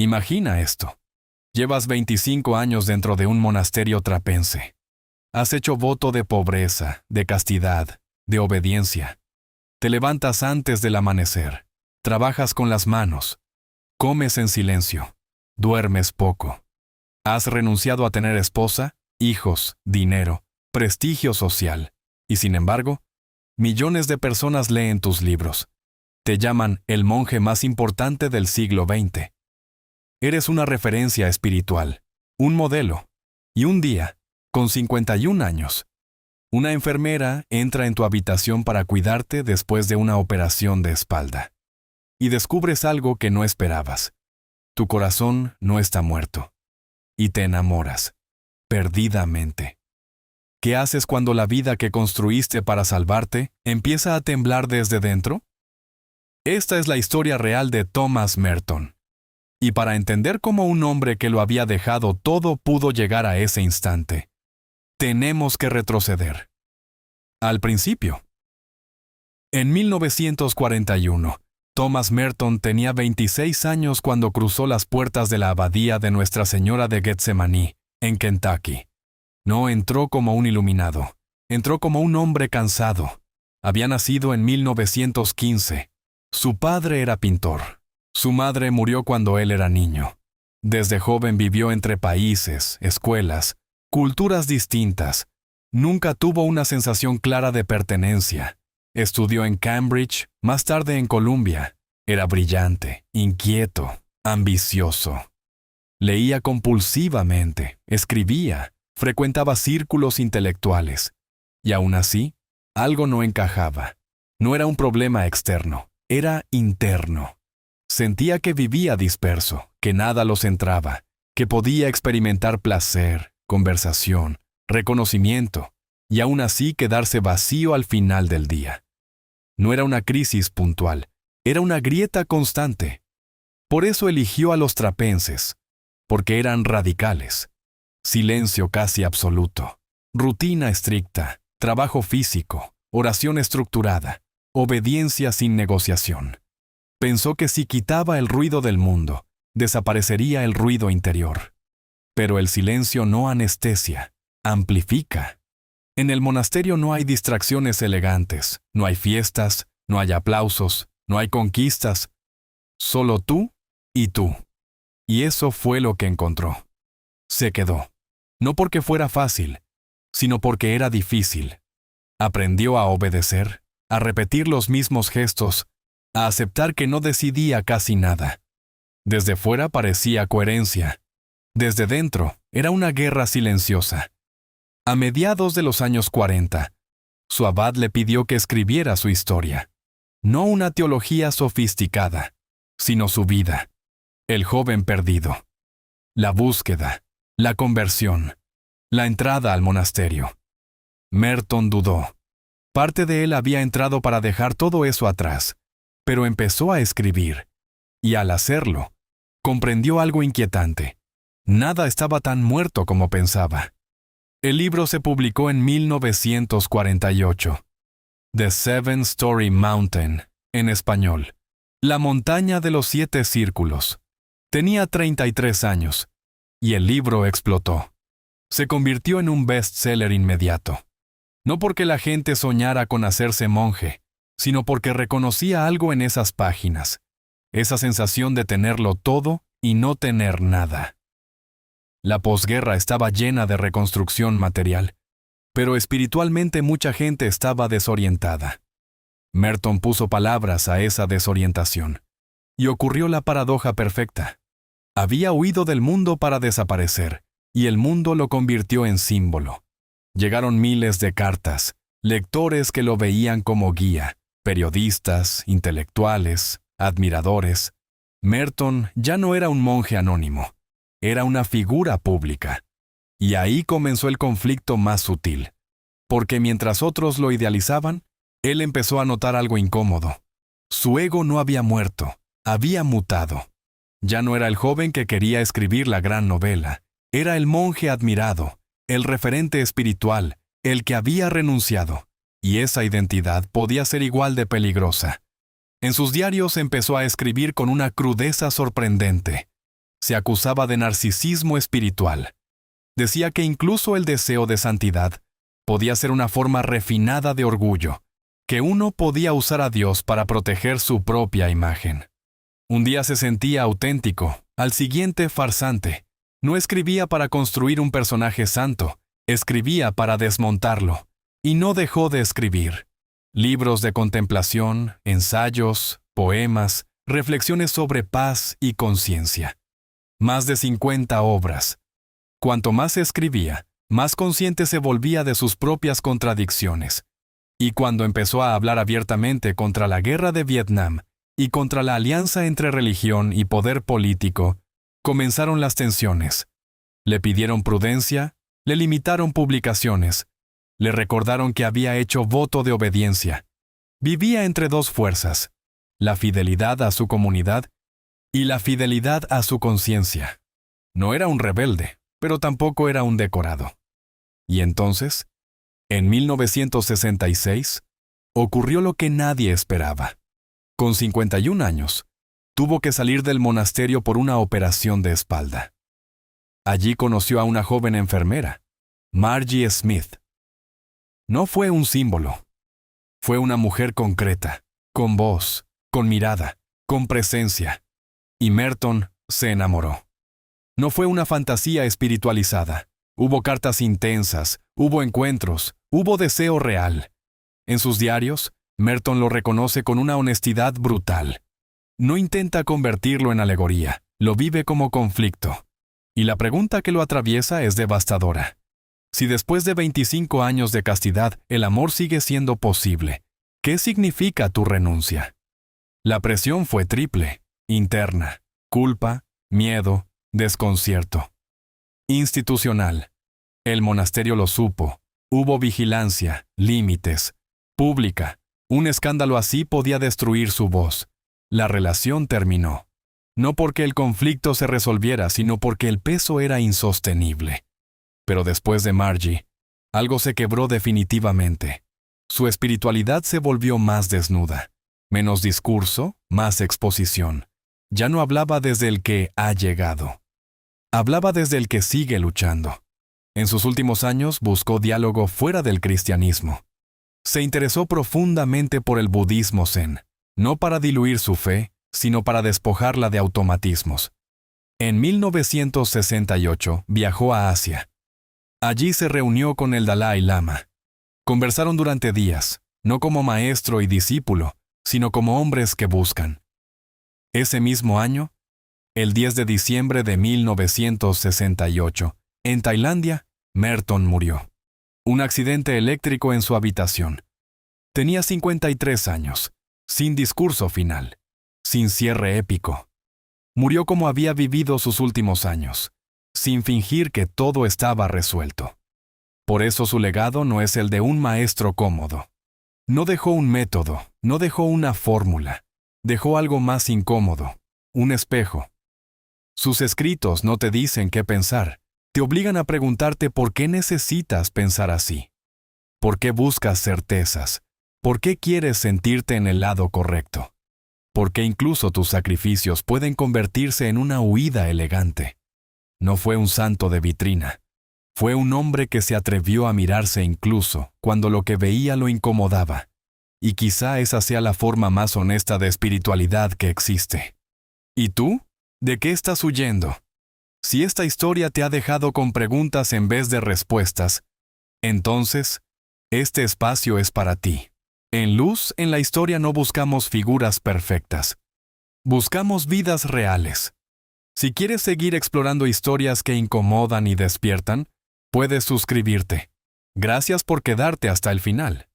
Imagina esto. Llevas 25 años dentro de un monasterio trapense. Has hecho voto de pobreza, de castidad, de obediencia. Te levantas antes del amanecer. Trabajas con las manos. Comes en silencio. Duermes poco. Has renunciado a tener esposa, hijos, dinero, prestigio social. Y sin embargo, millones de personas leen tus libros. Te llaman el monje más importante del siglo XX. Eres una referencia espiritual, un modelo. Y un día, con 51 años, una enfermera entra en tu habitación para cuidarte después de una operación de espalda. Y descubres algo que no esperabas. Tu corazón no está muerto. Y te enamoras, perdidamente. ¿Qué haces cuando la vida que construiste para salvarte empieza a temblar desde dentro? Esta es la historia real de Thomas Merton. Y para entender cómo un hombre que lo había dejado todo pudo llegar a ese instante, tenemos que retroceder. Al principio. En 1941, Thomas Merton tenía 26 años cuando cruzó las puertas de la abadía de Nuestra Señora de Getsemaní, en Kentucky. No entró como un iluminado, entró como un hombre cansado. Había nacido en 1915. Su padre era pintor. Su madre murió cuando él era niño. Desde joven vivió entre países, escuelas, culturas distintas. Nunca tuvo una sensación clara de pertenencia. Estudió en Cambridge, más tarde en Columbia. Era brillante, inquieto, ambicioso. Leía compulsivamente, escribía, frecuentaba círculos intelectuales. Y aún así, algo no encajaba. No era un problema externo, era interno. Sentía que vivía disperso, que nada lo centraba, que podía experimentar placer, conversación, reconocimiento, y aún así quedarse vacío al final del día. No era una crisis puntual, era una grieta constante. Por eso eligió a los trapenses, porque eran radicales. Silencio casi absoluto, rutina estricta, trabajo físico, oración estructurada, obediencia sin negociación. Pensó que si quitaba el ruido del mundo, desaparecería el ruido interior. Pero el silencio no anestesia, amplifica. En el monasterio no hay distracciones elegantes, no hay fiestas, no hay aplausos, no hay conquistas. Solo tú y tú. Y eso fue lo que encontró. Se quedó. No porque fuera fácil, sino porque era difícil. Aprendió a obedecer, a repetir los mismos gestos, a aceptar que no decidía casi nada. Desde fuera parecía coherencia. Desde dentro era una guerra silenciosa. A mediados de los años 40, su abad le pidió que escribiera su historia. No una teología sofisticada, sino su vida. El joven perdido. La búsqueda, la conversión, la entrada al monasterio. Merton dudó. Parte de él había entrado para dejar todo eso atrás. Pero empezó a escribir, y al hacerlo, comprendió algo inquietante. Nada estaba tan muerto como pensaba. El libro se publicó en 1948. The Seven Story Mountain, en español. La montaña de los 7 círculos. Tenía 33 años, y el libro explotó. Se convirtió en un bestseller inmediato. No porque la gente soñara con hacerse monje, sino porque reconocía algo en esas páginas, esa sensación de tenerlo todo y no tener nada. La posguerra estaba llena de reconstrucción material, pero espiritualmente mucha gente estaba desorientada. Merton puso palabras a esa desorientación, y ocurrió la paradoja perfecta. Había huido del mundo para desaparecer, y el mundo lo convirtió en símbolo. Llegaron miles de cartas, lectores que lo veían como guía, periodistas, intelectuales, admiradores. Merton ya no era un monje anónimo, era una figura pública. Y ahí comenzó el conflicto más sutil, porque mientras otros lo idealizaban, él empezó a notar algo incómodo. Su ego no había muerto, había mutado. Ya no era el joven que quería escribir la gran novela, era el monje admirado, el referente espiritual, el que había renunciado. Y esa identidad podía ser igual de peligrosa. En sus diarios empezó a escribir con una crudeza sorprendente. Se acusaba de narcisismo espiritual. Decía que incluso el deseo de santidad podía ser una forma refinada de orgullo, que uno podía usar a Dios para proteger su propia imagen. Un día se sentía auténtico, al siguiente farsante. No escribía para construir un personaje santo, escribía para desmontarlo. Y no dejó de escribir. Libros de contemplación, ensayos, poemas, reflexiones sobre paz y conciencia. Más de 50 obras. Cuanto más escribía, más consciente se volvía de sus propias contradicciones. Y cuando empezó a hablar abiertamente contra la guerra de Vietnam y contra la alianza entre religión y poder político, comenzaron las tensiones. Le pidieron prudencia, le limitaron publicaciones, le recordaron que había hecho voto de obediencia. Vivía entre dos fuerzas, la fidelidad a su comunidad y la fidelidad a su conciencia. No era un rebelde, pero tampoco era un decorado. Y entonces, en 1966, ocurrió lo que nadie esperaba. Con 51 años, tuvo que salir del monasterio por una operación de espalda. Allí conoció a una joven enfermera, Margie Smith. No fue un símbolo. Fue una mujer concreta, con voz, con mirada, con presencia. Y Merton se enamoró. No fue una fantasía espiritualizada. Hubo cartas intensas, hubo encuentros, hubo deseo real. En sus diarios, Merton lo reconoce con una honestidad brutal. No intenta convertirlo en alegoría, lo vive como conflicto. Y la pregunta que lo atraviesa es devastadora. Si después de 25 años de castidad el amor sigue siendo posible, ¿qué significa tu renuncia? La presión fue triple, interna, culpa, miedo, desconcierto. Institucional. El monasterio lo supo. Hubo vigilancia, límites. Pública. Un escándalo así podía destruir su voz. La relación terminó. No porque el conflicto se resolviera, sino porque el peso era insostenible. Pero después de Margie, algo se quebró definitivamente. Su espiritualidad se volvió más desnuda. Menos discurso, más exposición. Ya no hablaba desde el que ha llegado. Hablaba desde el que sigue luchando. En sus últimos años buscó diálogo fuera del cristianismo. Se interesó profundamente por el budismo zen, no para diluir su fe, sino para despojarla de automatismos. En 1968 viajó a Asia. Allí se reunió con el Dalai Lama. Conversaron durante días, no como maestro y discípulo, sino como hombres que buscan. Ese mismo año, el 10 de diciembre de 1968, en Tailandia, Merton murió. Un accidente eléctrico en su habitación. Tenía 53 años, sin discurso final, sin cierre épico. Murió como había vivido sus últimos años, sin fingir que todo estaba resuelto. Por eso su legado no es el de un maestro cómodo. No dejó un método, no dejó una fórmula. Dejó algo más incómodo, un espejo. Sus escritos no te dicen qué pensar, te obligan a preguntarte por qué necesitas pensar así. ¿Por qué buscas certezas? ¿Por qué quieres sentirte en el lado correcto? ¿Por qué incluso tus sacrificios pueden convertirse en una huida elegante? No fue un santo de vitrina. Fue un hombre que se atrevió a mirarse incluso cuando lo que veía lo incomodaba. Y quizá esa sea la forma más honesta de espiritualidad que existe. ¿Y tú? ¿De qué estás huyendo? Si esta historia te ha dejado con preguntas en vez de respuestas, entonces, este espacio es para ti. En Luz, en la historia no buscamos figuras perfectas. Buscamos vidas reales. Si quieres seguir explorando historias que incomodan y despiertan, puedes suscribirte. Gracias por quedarte hasta el final.